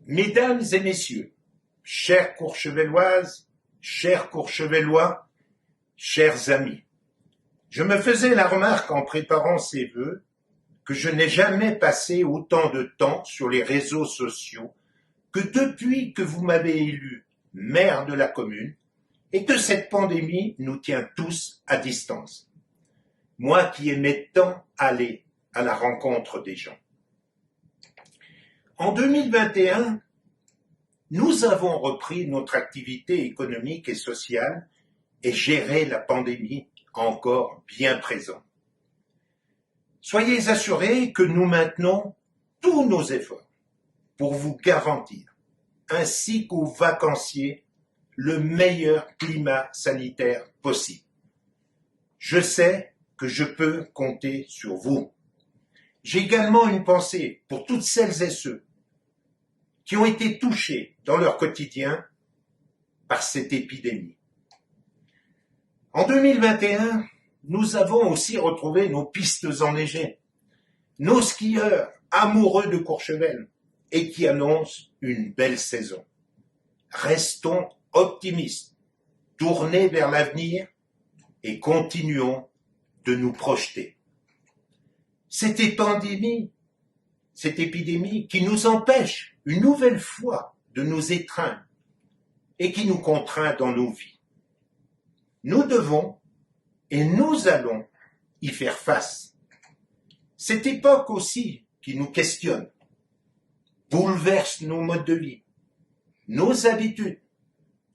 Mesdames et messieurs, chères Courchevelloises, chers Courchevellois, chers amis, je me faisais la remarque en préparant ces vœux que je n'ai jamais passé autant de temps sur les réseaux sociaux que depuis que vous m'avez élu maire de la commune et que cette pandémie nous tient tous à distance. Moi qui aimais tant aller à la rencontre des gens. En 2021, nous avons repris notre activité économique et sociale et géré la pandémie encore bien présente. Soyez assurés que nous maintenons tous nos efforts pour vous garantir, ainsi qu'aux vacanciers, le meilleur climat sanitaire possible. Je sais que je peux compter sur vous. J'ai également une pensée pour toutes celles et ceux qui ont été touchés dans leur quotidien par cette épidémie. En 2021, nous avons aussi retrouvé nos pistes enneigées, nos skieurs amoureux de Courchevel et qui annoncent une belle saison. Restons optimistes, tournés vers l'avenir et continuons de nous projeter. Cette épidémie qui nous empêche une nouvelle fois de nous étreindre et qui nous contraint dans nos vies. Nous devons et nous allons y faire face. Cette époque aussi qui nous questionne, bouleverse nos modes de vie, nos habitudes,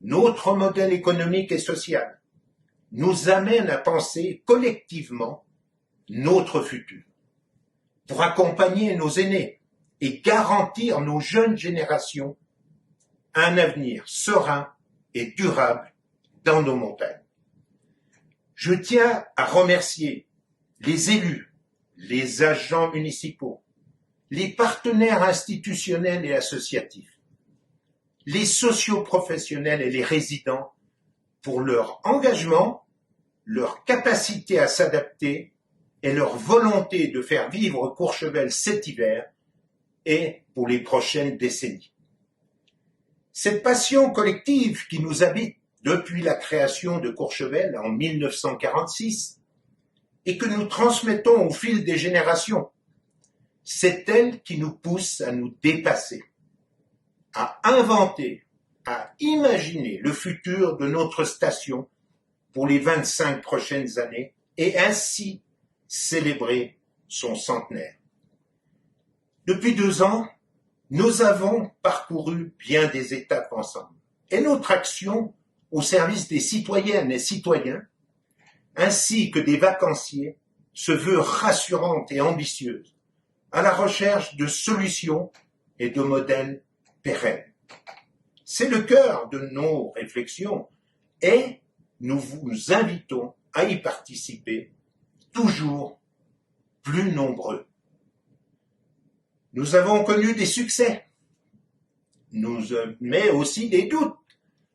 notre modèle économique et social, nous amène à penser collectivement notre futur, pour accompagner nos aînés et garantir nos jeunes générations un avenir serein et durable dans nos montagnes. Je tiens à remercier les élus, les agents municipaux, les partenaires institutionnels et associatifs, les socioprofessionnels et les résidents pour leur engagement, leur capacité à s'adapter et leur volonté de faire vivre Courchevel cet hiver et pour les prochaines décennies. Cette passion collective qui nous habite depuis la création de Courchevel en 1946 et que nous transmettons au fil des générations, c'est elle qui nous pousse à nous dépasser, à inventer, à imaginer le futur de notre station pour les 25 prochaines années et ainsi célébrer son centenaire. Depuis 2 ans, nous avons parcouru bien des étapes ensemble et notre action au service des citoyennes et citoyens ainsi que des vacanciers se veut rassurante et ambitieuse à la recherche de solutions et de modèles pérennes. C'est le cœur de nos réflexions et nous vous invitons à y participer toujours plus nombreux. Nous avons connu des succès, mais aussi des doutes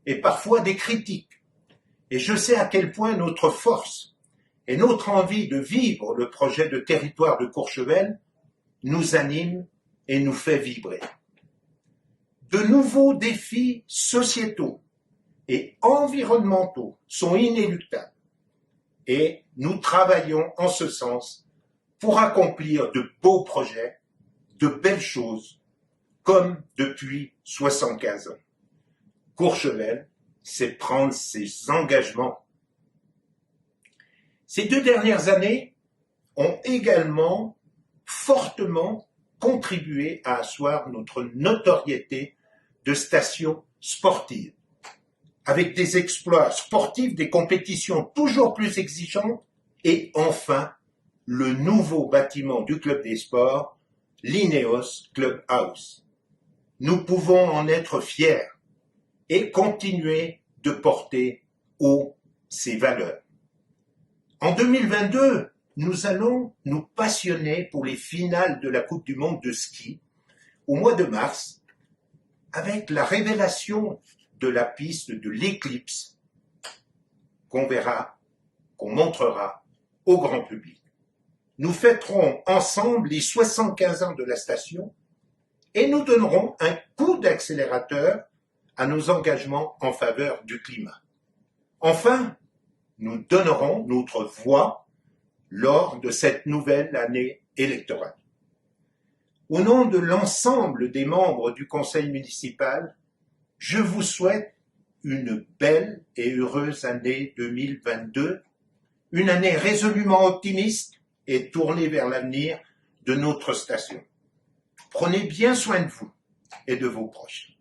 et parfois des critiques. Et je sais à quel point notre force et notre envie de vivre le projet de territoire de Courchevel nous anime et nous fait vibrer. De nouveaux défis sociétaux et environnementaux sont inéluctables et nous travaillons en ce sens pour accomplir de beaux projets, de belles choses, comme depuis 75 ans. Courchevel, c'est prendre ses engagements. Ces 2 dernières années ont également fortement contribué à asseoir notre notoriété de station sportive, avec des exploits sportifs, des compétitions toujours plus exigeantes et enfin le nouveau bâtiment du club des sports, l'Ineos Clubhouse. Nous pouvons en être fiers et continuer de porter haut ces valeurs. En 2022, nous allons nous passionner pour les finales de la Coupe du Monde de ski au mois de mars avec la révélation de la piste de l'Eclipse qu'on montrera au grand public. Nous fêterons ensemble les 75 ans de la station et nous donnerons un coup d'accélérateur à nos engagements en faveur du climat. Enfin, nous donnerons notre voix lors de cette nouvelle année électorale. Au nom de l'ensemble des membres du conseil municipal, je vous souhaite une belle et heureuse année 2022, une année résolument optimiste et tournée vers l'avenir de notre station. Prenez bien soin de vous et de vos proches.